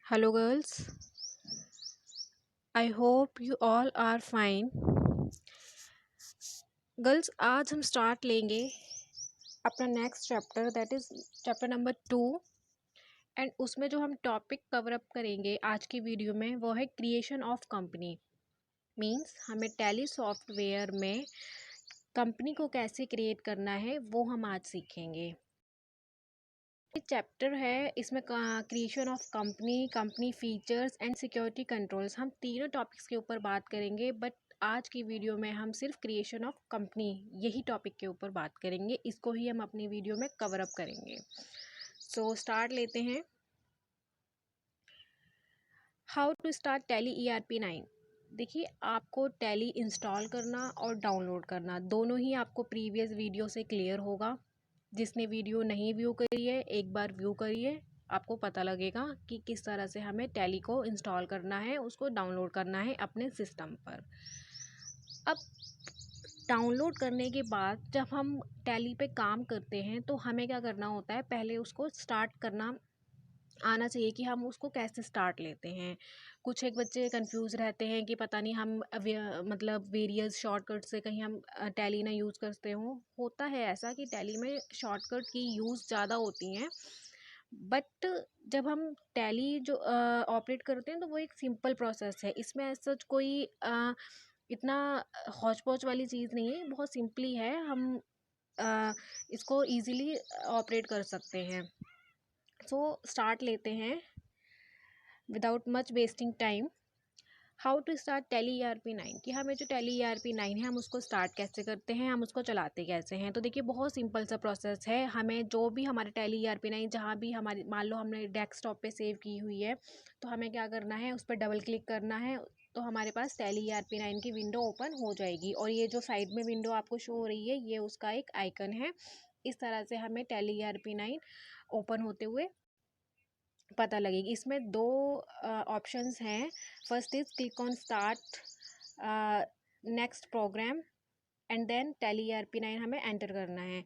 Hello, girls. I hope you all are fine. Girls आज हम start लेंगे अपना next chapter that is chapter number 2 and उसमें जो हम टॉपिक कवर अप करेंगे आज की वीडियो में वो है क्रिएशन ऑफ कंपनी। मींस हमें टैली सॉफ्टवेयर में कंपनी को कैसे क्रिएट करना है वो हम आज सीखेंगे। चैप्टर है इसमें creation of company, company features and security controls, हम तीनों टॉपिक्स के ऊपर बात करेंगे। बट आज की वीडियो में हम सिर्फ क्रिएशन ऑफ कंपनी यही टॉपिक के ऊपर बात करेंगे, इसको ही हम अपनी वीडियो में कवर अप करेंगे। सो स्टार्ट लेते हैं। How to start Tally ERP 9। देखिए, आपको टैली इंस्टॉल करना और डाउनलोड करना दोनों ही आपको प्रीवियस वीडियो से क्लियर होगा। जिसने वीडियो नहीं व्यू करी है एक बार व्यू करिए, आपको पता लगेगा कि किस तरह से हमें टैली को इंस्टॉल करना है, उसको डाउनलोड करना है अपने सिस्टम पर। अब डाउनलोड करने के बाद जब हम टैली पे काम करते हैं तो हमें क्या करना होता है, पहले उसको स्टार्ट करना आना चाहिए कि हम उसको कैसे स्टार्ट लेते हैं। कुछ एक बच्चे कंफ्यूज रहते हैं कि पता नहीं हम मतलब वेरियस शॉर्टकट से कहीं हम टैली ना यूज़ करते होता है ऐसा कि टैली में शॉर्टकट की यूज़ ज़्यादा होती हैं। बट जब हम टैली जो ऑपरेट करते हैं तो वो एक सिंपल प्रोसेस है, इसमें ऐसा कोई इतना हौच पौच वाली चीज़ नहीं है, बहुत सिंपली है। हम इसको इजीली ऑपरेट कर सकते हैं। सो स्टार्ट लेते हैं without much wasting time. How to start Tally ERP 9, कि हमें जो टैली ERP 9 है हम उसको स्टार्ट कैसे करते हैं, हम उसको चलाते कैसे हैं। तो देखिए, बहुत सिंपल सा प्रोसेस है। हमें जो भी हमारे टैली ERP 9 जहाँ भी हमारी मान लो हमने डेस्कटॉप पे सेव की हुई है, तो हमें क्या करना है, उस पर डबल क्लिक करना है तो हमारे पास टैली ERP 9 की विंडो ओपन हो जाएगी। और ये जो साइड में विंडो आपको शो हो रही है ये उसका एक आइकन है। इस तरह से हमें टैली ERP 9 ओपन होते हुए पता लगेगी। इसमें दो ऑप्शंस हैं। First is click on start next program and then Tally ERP 9 हमें एंटर करना है।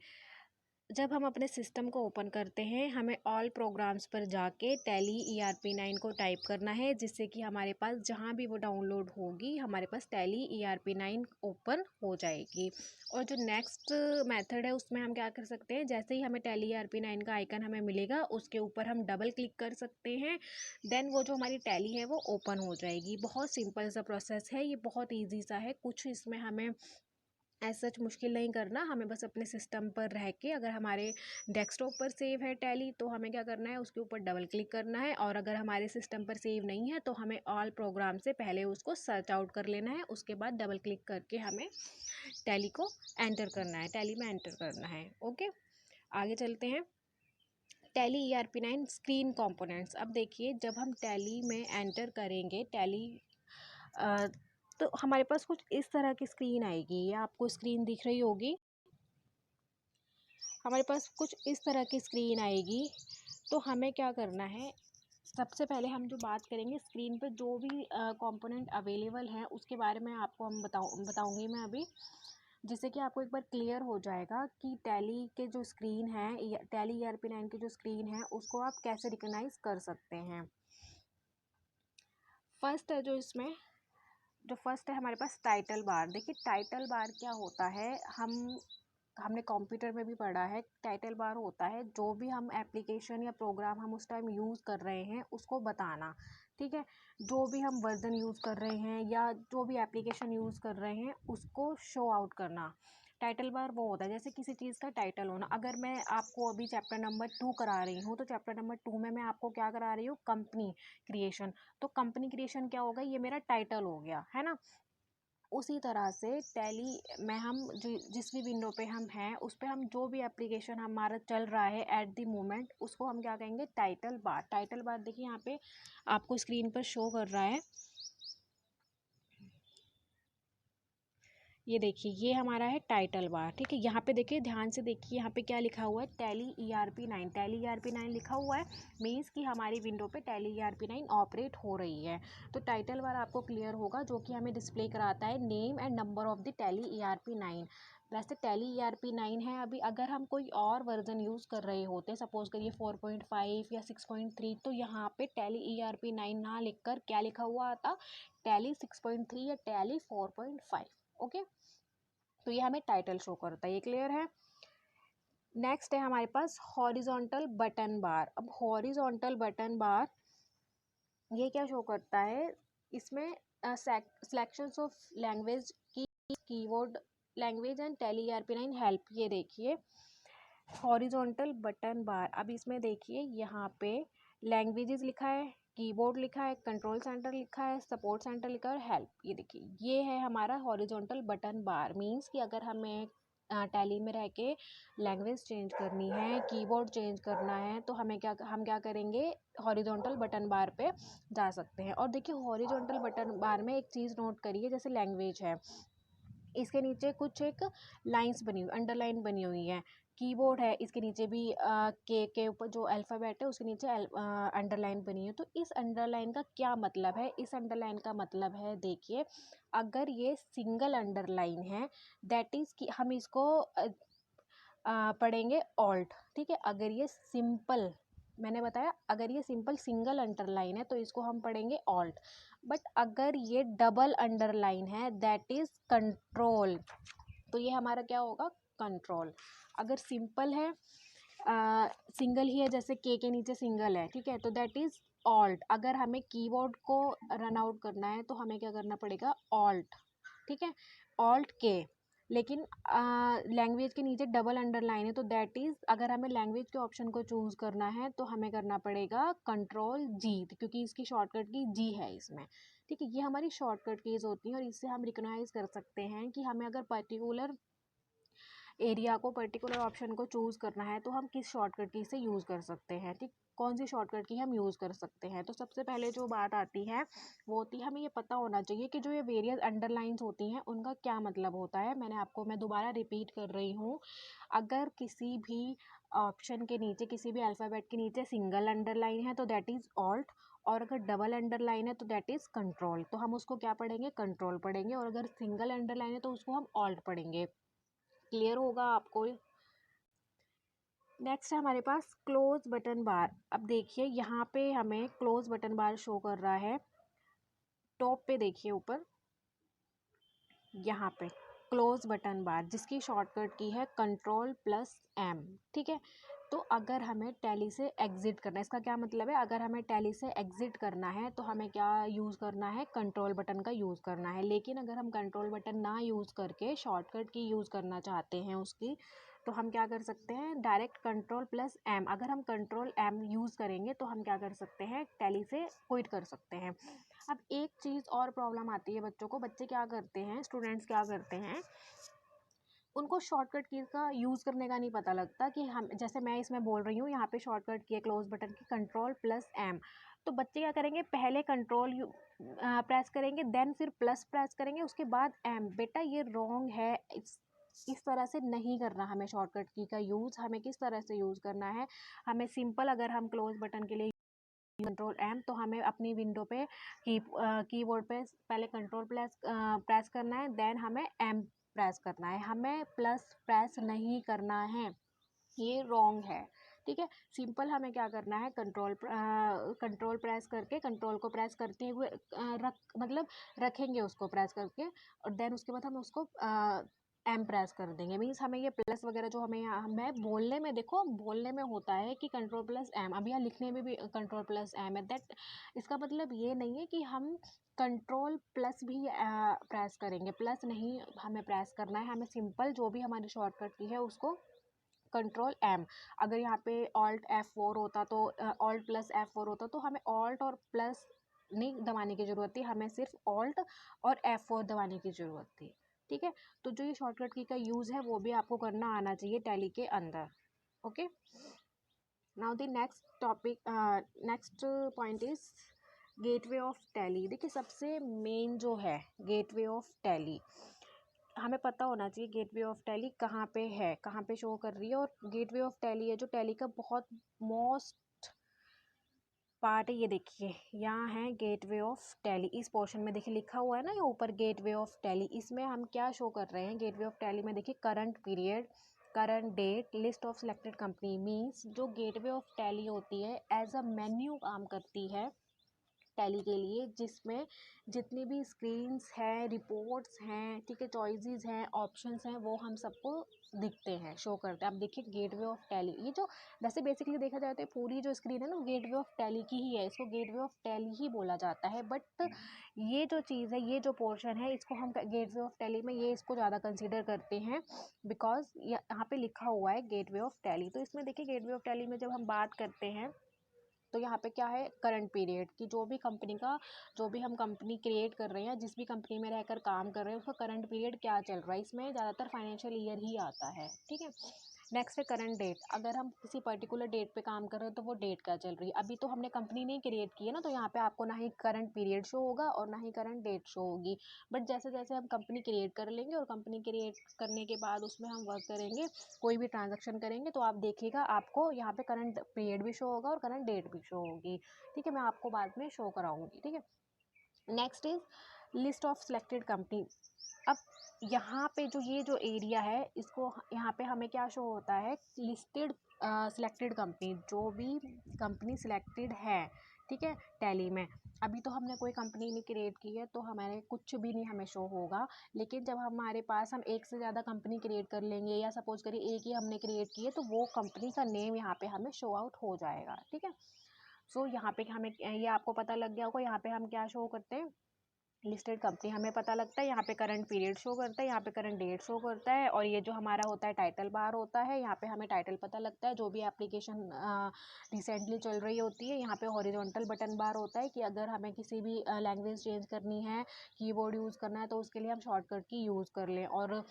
जब हम अपने सिस्टम को ओपन करते हैं हमें ऑल प्रोग्राम्स पर जाके टैली ERP 9 को टाइप करना है, जिससे कि हमारे पास जहाँ भी वो डाउनलोड होगी हमारे पास टैली ERP 9 ओपन हो जाएगी। और जो नेक्स्ट मेथड है उसमें हम क्या कर सकते हैं, जैसे ही हमें टैली ERP 9 का आइकन हमें मिलेगा उसके ऊपर हम डबल क्लिक कर सकते हैं। देन वो जो हमारी टैली है वो ओपन हो जाएगी। बहुत सिंपल सा प्रोसेस है, ये बहुत ईजी सा है। कुछ इसमें हमें ऐसा सच मुश्किल नहीं करना, हमें बस अपने सिस्टम पर रह के, अगर हमारे डेस्कटॉप पर सेव है टैली तो हमें क्या करना है, उसके ऊपर डबल क्लिक करना है। और अगर हमारे सिस्टम पर सेव नहीं है तो हमें ऑल प्रोग्राम से पहले उसको सर्च आउट कर लेना है, उसके बाद डबल क्लिक करके हमें टैली को एंटर करना है, टैली में एंटर करना है। ओके, आगे चलते हैं। Tally ERP 9 screen components. अब देखिए, जब हम टैली में एंटर करेंगे टैली तो हमारे पास कुछ इस तरह की स्क्रीन आएगी। ये आपको स्क्रीन दिख रही होगी, हमारे पास कुछ इस तरह की स्क्रीन आएगी। तो हमें क्या करना है, सबसे पहले हम जो बात करेंगे स्क्रीन पे जो भी कंपोनेंट अवेलेबल हैं उसके बारे में आपको हम बताऊंगी मैं अभी, जिससे कि आपको एक बार क्लियर हो जाएगा कि टैली के जो स्क्रीन है, टैली ERP 9 की जो स्क्रीन है उसको आप कैसे रिकग्नाइज कर सकते हैं। फर्स्ट है जो इसमें जो फर्स्ट है हमारे पास टाइटल बार। देखिए, टाइटल बार क्या होता है, हमने कंप्यूटर में भी पढ़ा है। टाइटल बार होता है जो भी हम एप्लीकेशन या प्रोग्राम हम उस टाइम यूज़ कर रहे हैं उसको बताना। ठीक है, जो भी हम वर्जन यूज़ कर रहे हैं या जो भी एप्लीकेशन यूज़ कर रहे हैं उसको शो आउट करना। टाइटल बार वो होता है जैसे किसी चीज़ का टाइटल होना। अगर मैं आपको अभी चैप्टर नंबर 2 करा रही हूँ तो चैप्टर नंबर 2 में मैं आपको क्या करा रही हूँ, कंपनी क्रिएशन। तो कंपनी क्रिएशन क्या होगा, ये मेरा टाइटल हो गया है ना। उसी तरह से टैली में हम जिस भी विंडो पे हम हैं उस पे हम जो भी एप्लीकेशन हमारा चल रहा है एट द मोमेंट उसको हम क्या कहेंगे, टाइटल बार। टाइटल बार देखिए यहाँ पे आपको स्क्रीन पर शो कर रहा है, ये देखिए ये हमारा है टाइटल बार। ठीक है, यहाँ पे देखिए, ध्यान से देखिए, यहाँ पे क्या लिखा हुआ है, टैली ERP 9। टैली ERP 9 लिखा हुआ है, मीन्स कि हमारी विंडो पे टैली ERP 9 ऑपरेट हो रही है। तो टाइटल बार आपको क्लियर होगा जो कि हमें डिस्प्ले कराता है name and number of the tally ERP 9। वैसे टैली ERP 9 है अभी, अगर हम कोई और वर्जन यूज़ कर रहे होते, सपोज करिए 4.5 या 6.3, तो यहाँ पे टैली ERP 9 ना लिखकर क्या लिखा हुआ आता, टैली 6.3 या टैली 4.5। ओके, तो ये हमें टाइटल शो करता है, ये क्लियर है। नेक्स्ट है हमारे पास हॉरिजॉन्टल बटन बार। अब हॉरिजॉन्टल बटन बार ये क्या शो करता है, इसमें सिलेक्शंस ऑफ लैंग्वेज की, keyword language and tally ERP 9 help. ये देखिए हॉरिजॉन्टल बटन बार, अब इसमें देखिए यहाँ पे लैंग्वेजेस लिखा है, कीबोर्ड लिखा है, कंट्रोल सेंटर लिखा है, सपोर्ट सेंटर लिखा है और हेल्प। ये देखिए ये है हमारा हॉरिजॉन्टल बटन बार। मींस कि अगर हमें टैली में रह के लैंग्वेज चेंज करनी है, कीबोर्ड चेंज करना है, तो हम क्या करेंगे, हॉरिजॉन्टल बटन बार पे जा सकते हैं। और देखिए हॉरिजॉन्टल बटन बार में एक चीज़ नोट करिए, जैसे लैंग्वेज है, इसके नीचे कुछ एक लाइंस बनी हुई, अंडरलाइन बनी हुई है। कीबोर्ड है, इसके नीचे भी के ऊपर जो अल्फ़ाबेट है उसके नीचे अंडरलाइन बनी है। तो इस अंडरलाइन का क्या मतलब है, इस अंडरलाइन का मतलब है, देखिए अगर ये सिंगल अंडरलाइन है, दैट इज़ कि हम इसको पढ़ेंगे ऑल्ट। ठीक है, अगर ये सिंपल, मैंने बताया अगर ये सिंपल सिंगल अंडरलाइन है तो इसको हम पढ़ेंगे ऑल्ट। बट अगर ये डबल अंडरलाइन है, दैट इज कंट्रोल, तो ये हमारा क्या होगा, कंट्रोल। अगर सिंपल है, सिंगल ही है, जैसे के नीचे सिंगल है, ठीक है, तो दैट इज ऑल्ट। अगर हमें कीबोर्ड को रन आउट करना है तो हमें क्या करना पड़ेगा, ऑल्ट। ठीक है, ऑल्ट के। लेकिन लैंग्वेज के नीचे डबल अंडरलाइन है तो दैट इज़, अगर हमें लैंग्वेज के ऑप्शन को चूज़ करना है तो हमें करना पड़ेगा कंट्रोल जी, क्योंकि इसकी शॉर्टकट की जी है इसमें। ठीक है, ये हमारी शॉर्टकट कीज़ होती हैं और इससे हम रिकॉग्नाइज कर सकते हैं कि हमें अगर पर्टिकुलर एरिया को, पर्टिकुलर ऑप्शन को चूज़ करना है तो हम किस शॉर्टकट की से यूज़ कर सकते हैं। ठीक, कौन सी शॉर्टकट की हम यूज़ कर सकते हैं। तो सबसे पहले जो बात आती है वो होती है, हमें ये पता होना चाहिए कि जो ये वेरियस अंडरलाइंस होती हैं उनका क्या मतलब होता है। मैं दोबारा रिपीट कर रही हूँ, अगर किसी भी ऑप्शन के नीचे, किसी भी अल्फ़ाबेट के नीचे सिंगल अंडरलाइन है तो दैट इज़ ऑल्ट, और अगर डबल अंडरलाइन है तो दैट इज़ कंट्रोल। तो हम उसको क्या पढ़ेंगे, कंट्रोल पढ़ेंगे, और अगर सिंगल अंडरलाइन है तो उसको हम ऑल्ट पढ़ेंगे। क्लियर होगा आपको। नेक्स्ट है हमारे पास क्लोज बटन बार। अब देखिए यहाँ पे हमें क्लोज बटन बार शो कर रहा है, टॉप पे देखिए ऊपर, यहाँ पे क्लोज बटन बार जिसकी शॉर्टकट की है कंट्रोल+M। ठीक है, तो अगर हमें टैली से एग्ज़िट करना है, इसका क्या मतलब है, अगर हमें टैली से एग्ज़िट करना है तो हमें क्या यूज़ करना है, कंट्रोल बटन का यूज़ करना है। लेकिन अगर हम कंट्रोल बटन ना यूज़ करके शॉर्टकट की यूज़ करना चाहते हैं उसकी, तो हम क्या कर सकते हैं, डायरेक्ट कंट्रोल+M। अगर हम कंट्रोल+M यूज़ करेंगे तो हम क्या कर सकते हैं, टैली से क्विट कर सकते हैं। अब एक चीज़ और प्रॉब्लम आती है बच्चों को, बच्चे क्या करते हैं, स्टूडेंट्स क्या करते हैं, उनको शॉर्टकट कीज़ का यूज़ करने का नहीं पता लगता कि हम, जैसे मैं इसमें बोल रही हूँ यहाँ पे शॉर्टकट की है क्लोज बटन की कंट्रोल+M, तो बच्चे क्या करेंगे, पहले कंट्रोल प्रेस करेंगे, देन फिर प्लस प्रेस करेंगे, उसके बाद M। बेटा ये रॉन्ग है, इस तरह से नहीं करना हमें शॉर्टकट की का यूज़। हमें किस तरह से यूज़ करना है, हमें सिंपल, अगर हम क्लोज बटन के लिए कंट्रोल+M, तो हमें अपनी विंडो पे कीबोर्ड पे पहले प्रेस करना है, देन हमें M प्रेस करना है, हमें प्लस प्रेस नहीं करना है, ये रॉन्ग है। ठीक है, सिंपल हमें क्या करना है, कंट्रोल प्रेस करके, कंट्रोल को प्रेस करते हुए रखेंगे उसको प्रेस करके, और देन उसके बाद हम उसको M प्रेस कर देंगे। मीन्स हमें ये प्लस वगैरह जो हमें बोलने में, देखो बोलने में होता है कि कंट्रोल+M, अब यहाँ लिखने में भी कंट्रोल+M है, दैट इसका मतलब ये नहीं है कि हम कंट्रोल प्लस भी प्रेस करेंगे, प्लस नहीं हमें प्रेस करना है, हमें सिंपल जो भी हमारी शॉर्टकट की है उसको कंट्रोल+M। अगर यहाँ पे Alt+F4 होता तो Alt+F4 होता तो हमें ऑल्ट और प्लस नहीं दबाने की ज़रूरत थी, हमें सिर्फ ऑल्ट और F4 दबाने की ज़रूरत थी। ठीक है, तो जो ये शॉर्टकट की का यूज़ है वो भी आपको करना आना चाहिए टैली के अंदर। Okay, now the next point is gateway of tally. देखिए सबसे मेन जो है गेटवे ऑफ टैली, हमें पता होना चाहिए गेटवे ऑफ टैली कहाँ पे है, कहाँ पे शो कर रही है। और गेटवे ऑफ टैली है जो टैली का बहुत मोस्ट पार्ट है, ये देखिए यहाँ है गेटवे ऑफ टैली। इस पोर्शन में देखिए लिखा हुआ है ना ये ऊपर गेटवे ऑफ टैली, इसमें हम क्या शो कर रहे हैं गेटवे ऑफ टैली में? देखिए current period, current date, list of selected company. Means जो गेटवे ऑफ टैली होती है एज अ मेन्यू काम करती है टैली के लिए, जिसमें जितनी भी स्क्रीन्स हैं, रिपोर्ट्स हैं, ठीक है, चॉइसेस हैं, ऑप्शंस हैं, वो हम सबको दिखते हैं, शो करते हैं। अब देखिए गेटवे ऑफ टैली, ये जो वैसे बेसिकली देखा जाए तो पूरी जो स्क्रीन है ना गेटवे ऑफ टैली की ही है, इसको गेटवे ऑफ टैली ही बोला जाता है। बट ये जो चीज़ है, ये जो पोर्शन है, इसको हम गेटवे ऑफ टैली में ये इसको ज़्यादा कंसिडर करते हैं बिकॉज यहाँ पे लिखा हुआ है गेटवे ऑफ टैली। तो इसमें देखिए गेटवे ऑफ टैली में जब हम बात करते हैं तो यहाँ पे क्या है करंट पीरियड की, जो भी कंपनी का, जो भी हम कंपनी क्रिएट कर रहे हैं, जिस भी कंपनी में रहकर काम कर रहे हैं, उसका करंट पीरियड क्या चल रहा है, इसमें ज़्यादातर फाइनेंशियल ईयर ही आता है, ठीक है। नेक्स्ट है करंट डेट। अगर हम किसी पर्टिकुलर डेट पे काम कर रहे हैं तो वो डेट क्या चल रही है। अभी तो हमने कंपनी नहीं क्रिएट की है ना, तो यहाँ पे आपको ना ही करंट पीरियड शो होगा और ना ही करंट डेट शो होगी। बट जैसे जैसे हम कंपनी क्रिएट कर लेंगे और कंपनी क्रिएट करने के बाद उसमें हम वर्क करेंगे, कोई भी ट्रांजेक्शन करेंगे, तो आप देखिएगा आपको यहाँ पे करंट पीरियड भी शो होगा और करंट डेट भी शो होगी, ठीक है। मैं आपको बाद में शो कराऊंगी, ठीक है। Next is list of selected company. अब यहाँ पे जो ये जो एरिया है, इसको यहाँ पे हमें क्या शो होता है लिस्टेड सिलेक्टेड कंपनी, जो भी कंपनी सिलेक्टेड है, ठीक है, टैली में। अभी तो हमने कोई कंपनी नहीं क्रिएट की है तो हमारे कुछ भी नहीं हमें शो होगा। लेकिन जब हमारे पास हम एक से ज़्यादा कंपनी क्रिएट कर लेंगे, या सपोज करिए एक ही हमने क्रिएट की है, तो वो कंपनी का नेम यहाँ पे हमें शो आउट हो जाएगा, ठीक है। सो यहाँ पे हमें ये आपको पता लग गया होगा, यहाँ पे हम क्या शो करते हैं लिस्टेड कंपनी हमें पता लगता है, यहाँ पे करंट पीरियड शो करता है, यहाँ पे करंट डेट शो करता है, और ये जो हमारा होता है टाइटल बार होता है, यहाँ पे हमें टाइटल पता लगता है। जो भी एप्लीकेशन रिसेंटली चल रही होती है, यहाँ पे हॉरिजॉन्टल बटन बार होता है कि अगर हमें किसी भी लैंग्वेज चेंज करनी है, कीबोर्ड यूज़ करना है, तो उसके लिए हम शॉर्टकट की यूज़ कर लें। और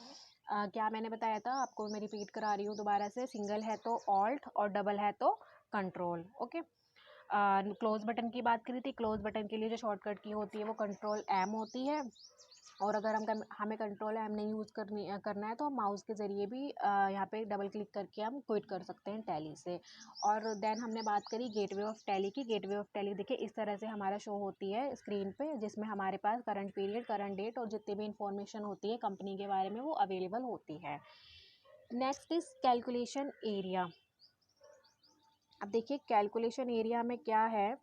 क्या मैंने बताया था आपको, मैं रिपीट करा रही हूँ दोबारा से, सिंगल है तो ऑल्ट और डबल है तो कंट्रोल, ओके। क्लोज बटन की बात करी थी, क्लोज बटन के लिए जो शॉर्टकट की होती है वो कंट्रोल एम होती है। और अगर हमें कंट्रोल एम नहीं यूज़ करना है तो हम माउस के ज़रिए भी यहाँ पे डबल क्लिक करके हम क्विट कर सकते हैं टैली से। और देन हमने बात करी गेटवे ऑफ टैली की। गेटवे ऑफ टैली देखिए इस तरह से हमारा शो होती है स्क्रीन पे, जिसमें हमारे पास करंट पीरियड, करंट डेट और जितनी भी इंफॉर्मेशन होती है कंपनी के बारे में वो अवेलेबल होती है। Next is calculation area. अब देखिए कैलकुलेशन एरिया में क्या है,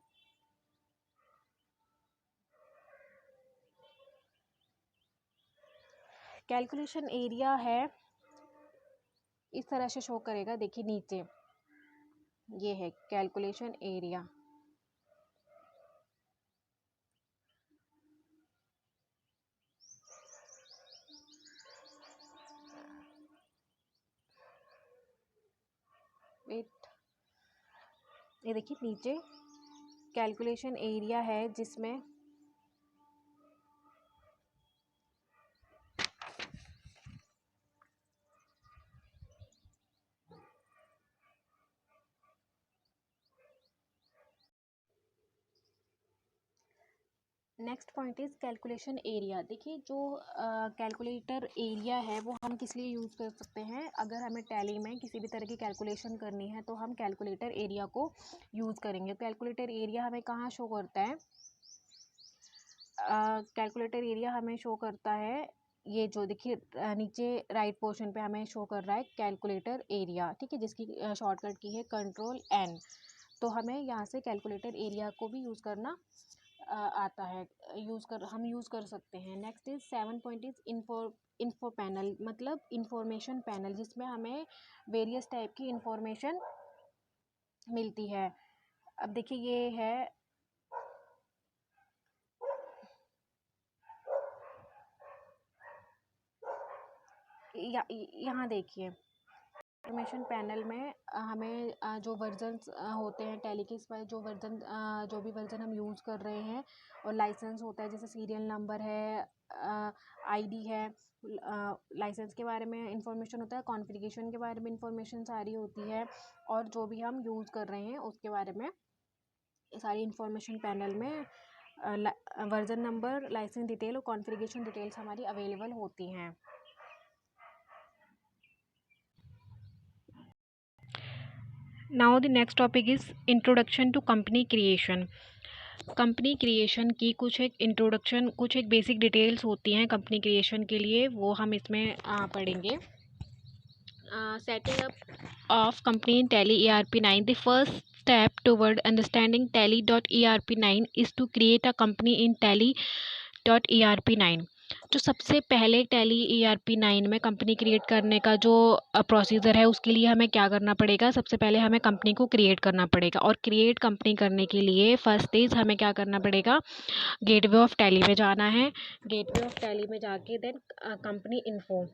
कैलकुलेशन एरिया है इस तरह से शो करेगा, देखिए नीचे ये है कैलकुलेशन एरिया। वेट, ये देखिए नीचे कैलकुलेशन एरिया है जिसमें next point is calculation area. देखिए जो कैलकुलेटर एरिया है वो हम किस लिए यूज़ कर सकते हैं, अगर हमें टैली में किसी भी तरह की कैलकुलेशन करनी है तो हम कैलकुलेटर एरिया को यूज़ करेंगे। कैलकुलेटर एरिया हमें कहाँ शो करता है, कैलकुलेटर एरिया हमें शो करता है ये जो देखिए नीचे राइट पोर्शन पे हमें शो कर रहा है कैलकुलेटर एरिया, ठीक है, जिसकी शॉर्टकट की है कंट्रोल एन। तो हमें यहाँ से कैलकुलेटर एरिया को भी यूज़ करना आता है, हम यूज़ कर सकते हैं। Next is 7 point is info panel, मतलब इंफॉर्मेशन पैनल, जिसमें हमें वेरियस टाइप की इंफॉर्मेशन मिलती है। अब देखिए ये है यहाँ देखिए इंफॉर्मेशन पैनल में हमें जो वर्जन्स होते हैं टैली के, इस पर जो भी वर्जन हम यूज़ कर रहे हैं, और लाइसेंस होता है जैसे सीरियल नंबर है, आईडी है, लाइसेंस के बारे में इंफॉर्मेशन होता है, कॉन्फ़िगरेशन के बारे में इंफॉर्मेशन सारी होती है, और जो भी हम यूज़ कर रहे हैं उसके बारे में सारी इंफॉर्मेशन पैनल में वर्जन नंबर, लाइसेंस डिटेल और कॉन्फ़िगरेशन डिटेल्स हमारी अवेलेबल होती हैं। Now the next topic is introduction to company creation. Company creation की कुछ एक इंट्रोडक्शन, कुछ एक बेसिक डिटेल्स होती हैं कंपनी क्रिएशन के लिए, वो हम इसमें पढ़ेंगे। Setting up of company in Tally ERP9. The first step toward understanding Tally.ERP9 is to create a company in Tally.ERP9. जो सबसे पहले टैली ERP9 में कंपनी क्रिएट करने का जो प्रोसीजर है, उसके लिए हमें क्या करना पड़ेगा? सबसे पहले हमें कंपनी को क्रिएट करना पड़ेगा, और क्रिएट कंपनी करने के लिए फर्स्ट इज हमें क्या करना पड़ेगा? गेटवे ऑफ टैली में जाना है। गेटवे ऑफ टैली में जाके देन कंपनी इन्फो,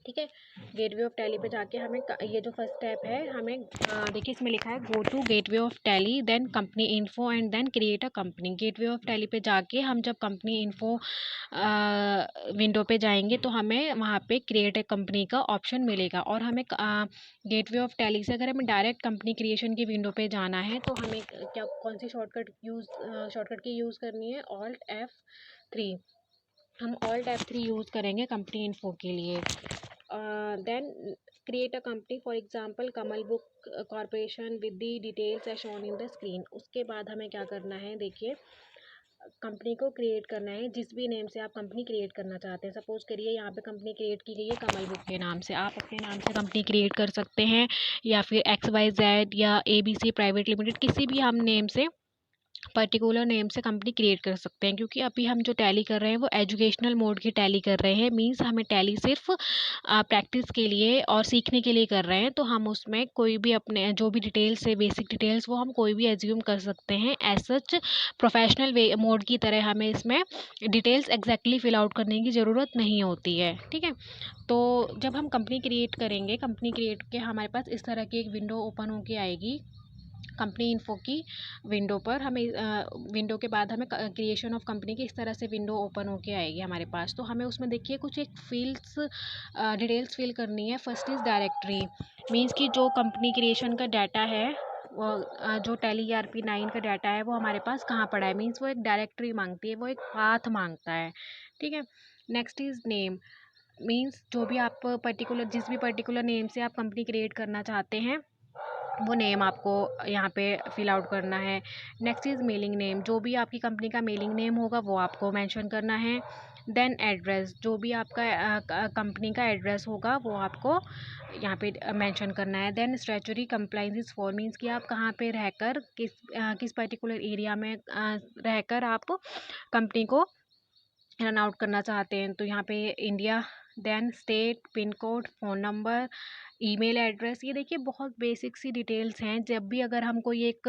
ठीक है। गेटवे ऑफ टैली पे जाके हमें ये जो फर्स्ट स्टेप है, हमें देखिए इसमें लिखा है go to gateway of Tally then company info and then create a company. Gateway of Tally पे जाके हम जब कंपनी इन्फो विंडो पे जाएंगे तो हमें वहाँ पे क्रिएट ए कंपनी का ऑप्शन मिलेगा। और हमें गेटवे ऑफ टैली से अगर हमें डायरेक्ट कंपनी क्रिएशन की विंडो पे जाना है तो हमें क्या, कौन सी शॉर्टकट की यूज़ करनी है? Alt+F3। हम Alt+F3 यूज़ करेंगे कंपनी इन्फो के लिए। Then create a company, for example Kamal book corporation with the details as shown in the screen. उसके बाद हमें क्या करना है? देखिए, कंपनी को क्रिएट करना है जिस भी नेम से आप कंपनी क्रिएट करना चाहते हैं। सपोज करिए यहाँ पे कंपनी क्रिएट की गई है कमल बुक के नाम से, आप अपने नाम से कंपनी क्रिएट कर सकते हैं, या फिर XYZ या ABC प्राइवेट लिमिटेड, किसी भी हम नेम से, पर्टिकुलर नेम से कंपनी क्रिएट कर सकते हैं। क्योंकि अभी हम जो टैली कर रहे हैं वो एजुकेशनल मोड की टैली कर रहे हैं, मींस हमें टैली सिर्फ प्रैक्टिस के लिए और सीखने के लिए कर रहे हैं। तो हम उसमें कोई भी अपने जो भी डिटेल्स है, बेसिक डिटेल्स, वो हम कोई भी एज्यूम कर सकते हैं। As such professional way mode की तरह हमें इसमें डिटेल्स एग्जैक्टली फिल आउट करने की ज़रूरत नहीं होती है, ठीक है। तो जब हम कंपनी क्रिएट करेंगे, कंपनी क्रिएट के हमारे पास इस तरह की एक विंडो ओपन होके आएगी कंपनी इन्फो की विंडो पर। हमें विंडो के बाद हमें क्रिएशन ऑफ कंपनी की इस तरह से विंडो ओपन होके आएगी हमारे पास। तो हमें उसमें देखिए कुछ एक फील्ड्स डिटेल्स फिल करनी है। फर्स्ट इज़ डायरेक्टरी, मींस कि जो कंपनी क्रिएशन का डाटा है, वो जो टैली ERP9 का डाटा है वो हमारे पास कहाँ पड़ा है, मींस वो एक डायरेक्टरी मांगती है, वो एक पाथ मांगता है, ठीक है। नेक्स्ट इज़ नेम, मींस जो भी आप पर्टिकुलर, जिस भी पर्टिकुलर नेम से आप कंपनी क्रिएट करना चाहते हैं वो नेम आपको यहाँ पे फिल आउट करना है। नेक्स्ट इज़ मेलिंग नेम, जो भी आपकी कंपनी का मेलिंग नेम होगा वो आपको मेंशन करना है। देन एड्रेस, जो भी आपका कंपनी का एड्रेस होगा वो आपको यहाँ पे मेंशन करना है। Then statutory compliances for, means कि आप कहाँ पे रहकर, किस पर्टिकुलर एरिया में रहकर आप कंपनी को रन आउट करना चाहते हैं। तो यहाँ पे India, then state, pin code, phone number, email address. ये देखिए बहुत बेसिक सी डिटेल्स हैं। जब भी अगर हम कोई एक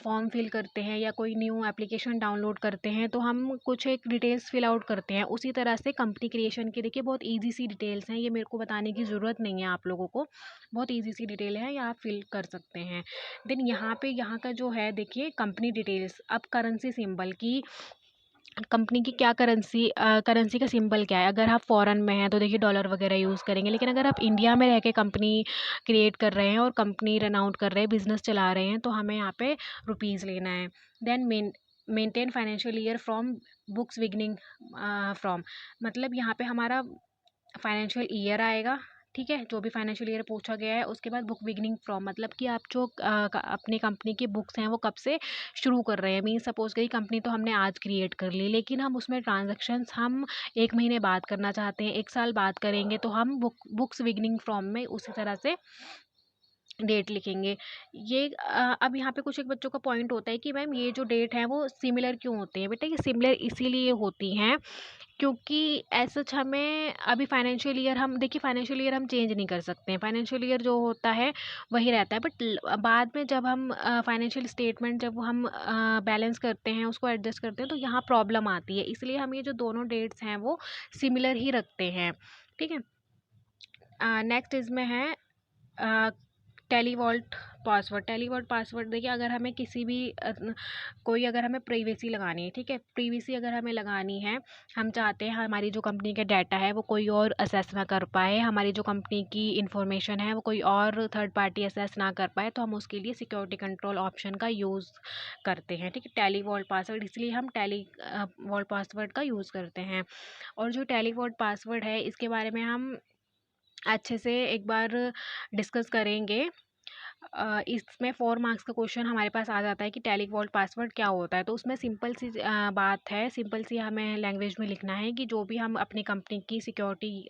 फॉर्म फिल करते हैं या कोई न्यू एप्लीकेशन डाउनलोड करते हैं तो हम कुछ एक डिटेल्स फिल आउट करते हैं। उसी तरह से कंपनी क्रिएशन की देखिए बहुत ईजी सी डिटेल्स हैं, ये मेरे को बताने की ज़रूरत नहीं है आप लोगों को, बहुत ईजी सी डिटेल है, या आप फिल कर सकते हैं। देन यहाँ पे यहाँ का जो है देखिए कंपनी डिटेल्स। अब करेंसी सिंबल की, कंपनी की क्या करेंसी, करेंसी का सिंबल क्या है? अगर आप फॉरेन में हैं तो देखिए डॉलर वगैरह यूज़ करेंगे, लेकिन अगर आप इंडिया में रह के कंपनी क्रिएट कर रहे हैं और कंपनी रन आउट कर रहे हैं, बिजनेस चला रहे हैं, तो हमें यहाँ पे रुपीज़ लेना है। Then maintain financial year from books beginning from, मतलब यहाँ पे हमारा फाइनेंशियल ईयर आएगा, ठीक है। जो भी फाइनेंशियल ईयर पूछा गया है, उसके बाद बुक बिगनिंग फ्रॉम, मतलब कि आप जो अपनी कंपनी की बुक्स हैं वो कब से शुरू कर रहे हैं। मीन सपोज करी कंपनी तो हमने आज क्रिएट कर ली, लेकिन हम उसमें ट्रांजैक्शंस हम 1 महीने बाद करना चाहते हैं, 1 साल बाद करेंगे, तो हम बुक्स बिगनिंग फ्रॉम में उसी तरह से डेट लिखेंगे। ये अब यहाँ पे कुछ एक बच्चों का पॉइंट होता है कि मैम ये जो डेट है वो सिमिलर क्यों होते हैं? बेटा ये सिमिलर इसीलिए होती हैं क्योंकि ऐसा सच हमें अभी फाइनेंशियल ईयर, हम देखिए फाइनेंशियल ईयर हम चेंज नहीं कर सकते हैं, फाइनेंशियल ईयर जो होता है वही रहता है। बट बाद में जब हम फाइनेंशियल स्टेटमेंट जब हम बैलेंस करते हैं, उसको एडजस्ट करते हैं, तो यहाँ प्रॉब्लम आती है। इसलिए हम ये जो दोनों डेट्स हैं वो सिमिलर ही रखते हैं, ठीक है। नेक्स्ट इसमें है Tally vault password. Tally vault password देखिए, अगर हमें किसी भी कोई अगर हमें प्रीवेसी लगानी है, ठीक है, प्रीवेसी अगर हमें लगानी है, हम चाहते हैं हमारी जो कंपनी का डाटा है वो कोई और असेस ना कर पाए, हमारी जो कंपनी की इंफॉर्मेशन है वो कोई और थर्ड पार्टी असेस ना कर पाए, तो हम उसके लिए सिक्योरिटी कंट्रोल ऑप्शन का यूज़ करते हैं, ठीक है। टेली वॉल्ट पासवर्ड, इसलिए हम टेली वॉल्ट पासवर्ड का यूज़ करते हैं। और जो टेली वॉल्ट पासवर्ड है इसके बारे में हम अच्छे से एक बार डिस्कस करेंगे इसमें 4 मार्क्स का क्वेश्चन हमारे पास आ जाता है कि टैली वॉल्ट पासवर्ड क्या होता है। तो उसमें सिंपल सी बात है, सिंपल सी हमें लैंग्वेज में लिखना है कि जो भी हम अपनी कंपनी की सिक्योरिटी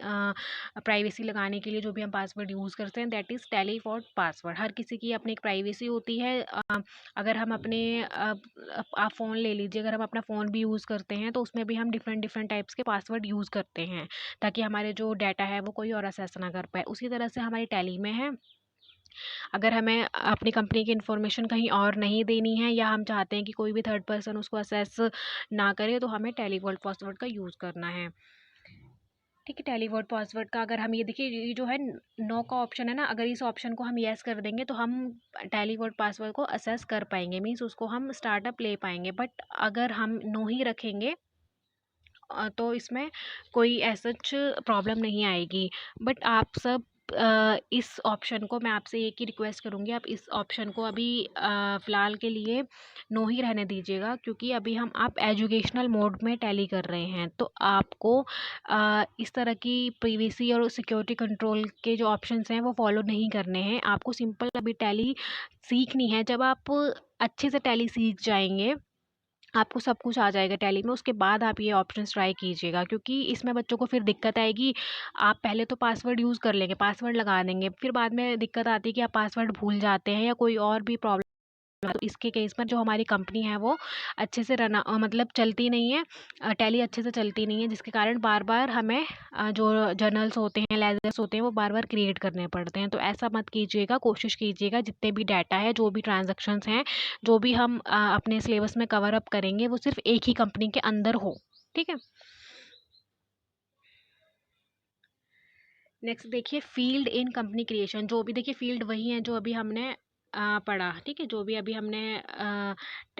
प्राइवेसी लगाने के लिए जो भी हम पासवर्ड यूज़ करते हैं, that is Tally vault password. हर किसी की अपनी एक प्राइवेसी होती है। अगर हम अपने आप फ़ोन ले लीजिए, अगर हम अपना फ़ोन भी यूज़ करते हैं तो उसमें भी हम डिफरेंट डिफरेंट टाइप्स के पासवर्ड यूज़ करते हैं, ताकि हमारे जो डाटा है वो कोई और एक्सेस ना कर पाए। उसी तरह से हमारी टैली में है, अगर हमें अपनी कंपनी की इन्फॉर्मेशन कहीं और नहीं देनी है या हम चाहते हैं कि कोई भी थर्ड पर्सन उसको असेस ना करे, तो हमें टैली वॉल्ट पासवर्ड का यूज़ करना है। ठीक है, टैली वॉल्ट पासवर्ड का अगर हम ये देखिए, ये जो है नो का ऑप्शन है ना, अगर इस ऑप्शन को हम येस कर देंगे तो हम टैली वॉल्ट पासवर्ड को असेस कर पाएंगे, मीन्स उसको हम स्टार्टअप ले पाएंगे। बट अगर हम नो ही रखेंगे तो इसमें कोई सच प्रॉब्लम नहीं आएगी। बट आप सब इस ऑप्शन को, मैं आपसे एक ही रिक्वेस्ट करूँगी, आप इस ऑप्शन को अभी फ़िलहाल के लिए नो ही रहने दीजिएगा, क्योंकि अभी आप एजुकेशनल मोड में टैली कर रहे हैं। तो आपको इस तरह की प्राइवेसी और सिक्योरिटी कंट्रोल के जो ऑप्शंस हैं वो फॉलो नहीं करने हैं। आपको सिंपल अभी टैली सीखनी है। जब आप अच्छे से टैली सीख जाएंगे, आपको सब कुछ आ जाएगा टैली में, उसके बाद आप ये ऑप्शंस ट्राई कीजिएगा, क्योंकि इसमें बच्चों को फिर दिक्कत आएगी। आप पहले तो पासवर्ड यूज़ कर लेंगे, पासवर्ड लगा देंगे, फिर बाद में दिक्कत आती है कि आप पासवर्ड भूल जाते हैं या कोई और भी प्रॉब्लम। तो इसके केस में जो हमारी कंपनी है वो अच्छे से मतलब चलती नहीं है, टैली अच्छे से चलती नहीं है, जिसके कारण बार बार हमें जो जर्नल्स होते हैं, लेजर्स होते हैं, वो बार बार क्रिएट करने पड़ते हैं। तो ऐसा मत कीजिएगा, कोशिश कीजिएगा जितने भी डाटा है, जो भी ट्रांजेक्शन्स हैं, जो भी हम अपने सिलेबस में कवर अप करेंगे, वो सिर्फ एक ही कंपनी के अंदर हो। ठीक है। नेक्स्ट देखिए, फील्ड इन कंपनी क्रिएशन। जो भी देखिए फील्ड वही है जो अभी हमने पढ़ा। ठीक है, जो भी अभी हमने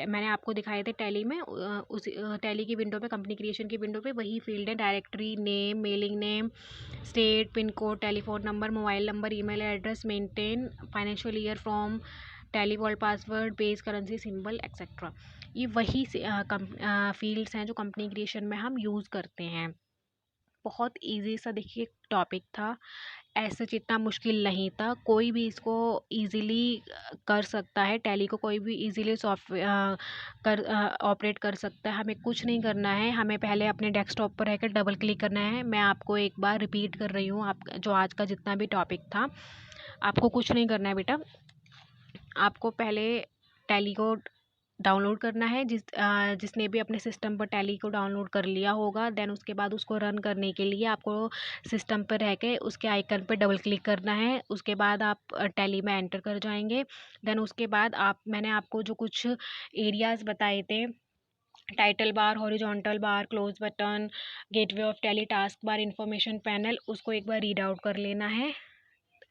मैंने आपको दिखाए थे टैली में, उस टैली की विंडो पे, कंपनी क्रिएशन की विंडो पे वही फील्ड है। Directory name, mailing name, state, pin code, telephone number, mobile number, email address, maintain, financial year, from, Tally vault password, base currency symbol, etcetera. ये वही फील्ड्स हैं जो कंपनी क्रिएशन में हम यूज़ करते हैं। बहुत इजी सा देखिए टॉपिक था, ऐसे जितना मुश्किल नहीं था। कोई भी इसको इजीली कर सकता है, टैली को कोई भी इजीली सॉफ्टवेयर कर ऑपरेट कर सकता है। हमें कुछ नहीं करना है, हमें पहले अपने डेस्कटॉप पर रहकर डबल क्लिक करना है। मैं आपको एक बार रिपीट कर रही हूँ, आप जो आज का जितना भी टॉपिक था, आपको कुछ नहीं करना है बेटा। आपको पहले टैली को डाउनलोड करना है। जिसने भी अपने सिस्टम पर टैली को डाउनलोड कर लिया होगा, देन उसके बाद उसको रन करने के लिए आपको सिस्टम पर रह के उसके आइकन पर डबल क्लिक करना है। उसके बाद आप टैली में एंटर कर जाएंगे। देन उसके बाद मैंने आपको जो कुछ एरियाज़ बताए थे, title bar, horizontal bar, close button, gateway of tally, task bar, information panel, उसको एक बार रीड आउट कर लेना है।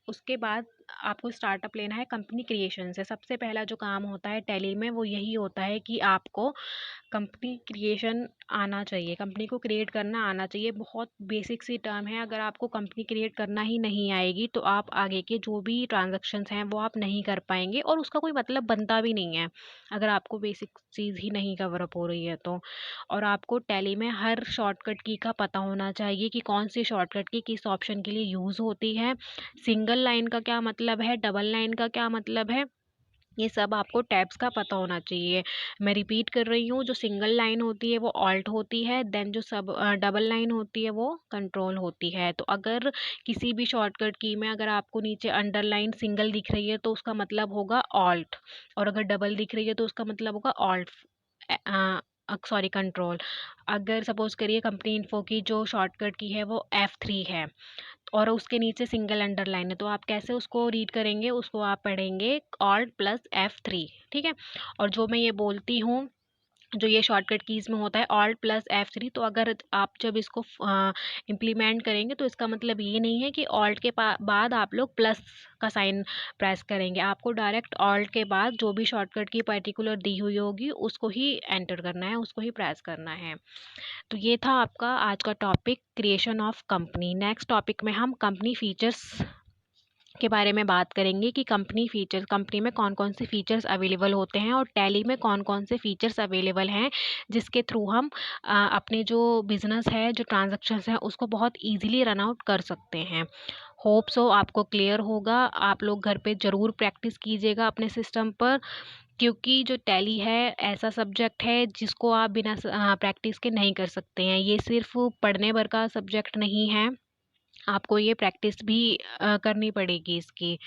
उसके बाद आपको स्टार्टअप लेना है कंपनी क्रिएशन से। सबसे पहला जो काम होता है टैली में वो यही होता है कि आपको कंपनी क्रिएशन आना चाहिए, कंपनी को क्रिएट करना आना चाहिए। बहुत बेसिक सी टर्म है, अगर आपको कंपनी क्रिएट करना ही नहीं आएगी तो आप आगे के जो भी ट्रांजैक्शंस हैं वो आप नहीं कर पाएंगे, और उसका कोई मतलब बनता भी नहीं है अगर आपको बेसिक चीज़ ही नहीं कवर अप हो रही है तो। और आपको टैली में हर शॉर्टकट की का पता होना चाहिए कि कौन सी शॉर्टकट की किस ऑप्शन के लिए यूज़ होती है, सिंगल लाइन का क्या मतलब है, डबल लाइन का क्या मतलब है, ये सब आपको टैब्स का पता होना चाहिए। मैं रिपीट कर रही हूँ, जो सिंगल लाइन होती है वो ऑल्ट होती है, देन जो डबल लाइन होती है वो कंट्रोल होती है। तो अगर किसी भी शॉर्टकट की में अगर आपको नीचे अंडरलाइन सिंगल दिख रही है तो उसका मतलब होगा ऑल्ट, और अगर डबल दिख रही है तो उसका मतलब होगा ऑल्ट, सॉरी कंट्रोल। अगर सपोज करिए कंपनी इन्फो की जो शॉर्टकट की है वो F3 है और उसके नीचे सिंगल अंडरलाइन है, तो आप कैसे उसको रीड करेंगे, उसको आप पढ़ेंगे ऑल्ट प्लस F3। ठीक है, और जो मैं ये बोलती हूँ, जो ये शॉर्टकट कीज़ में होता है ऑल्ट प्लस F3, तो अगर आप जब इसको इम्प्लीमेंट करेंगे तो इसका मतलब ये नहीं है कि ऑल्ट के बाद आप लोग प्लस का साइन प्रेस करेंगे। आपको डायरेक्ट ऑल्ट के बाद जो भी शॉर्टकट की पर्टिकुलर दी हुई होगी उसको ही एंटर करना है, उसको ही प्रेस करना है। तो ये था आपका आज का topic, creation of company. Next topic में हम कंपनी फीचर्स के बारे में बात करेंगे कि कंपनी फीचर्स, कंपनी में कौन कौन से फीचर्स अवेलेबल होते हैं और टैली में कौन कौन से फीचर्स अवेलेबल हैं जिसके थ्रू हम अपने जो बिज़नेस है, जो ट्रांजैक्शंस हैं, उसको बहुत इजीली रन आउट कर सकते हैं। होप सो आपको क्लियर होगा। आप लोग घर पे ज़रूर प्रैक्टिस कीजिएगा अपने सिस्टम पर, क्योंकि जो टैली है ऐसा सब्जेक्ट है जिसको आप बिना प्रैक्टिस के नहीं कर सकते हैं। ये सिर्फ पढ़ने भर का सब्जेक्ट नहीं है, आपको ये प्रैक्टिस भी करनी पड़ेगी इसकी।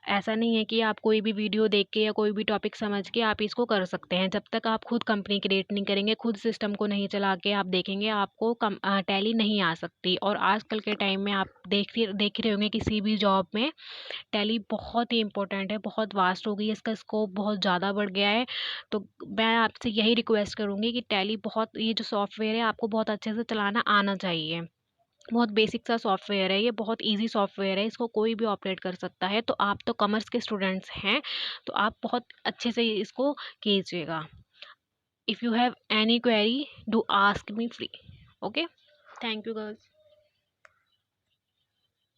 ऐसा नहीं है कि आप कोई भी वीडियो देख के या कोई भी टॉपिक समझ के आप इसको कर सकते हैं। जब तक आप खुद कंपनी क्रिएट नहीं करेंगे, खुद सिस्टम को नहीं चला के आप देखेंगे, आपको टैली नहीं आ सकती। और आजकल के टाइम में आप देख रहे होंगे किसी भी जॉब में टैली बहुत ही इंपॉर्टेंट है, बहुत वास्ट हो गई है, इसका स्कोप बहुत ज़्यादा बढ़ गया है। तो मैं आपसे यही रिक्वेस्ट करूँगी कि टैली बहुत, ये जो सॉफ्टवेयर है आपको बहुत अच्छे से चलाना आना चाहिए। बहुत बेसिक सा सॉफ्टवेयर है ये, बहुत इजी सॉफ्टवेयर है, इसको कोई भी ऑपरेट कर सकता है। तो आप तो कॉमर्स के स्टूडेंट्स हैं, तो आप बहुत अच्छे से इसको कीजिएगा। If you have any query do ask me free. Okay, thank you girls.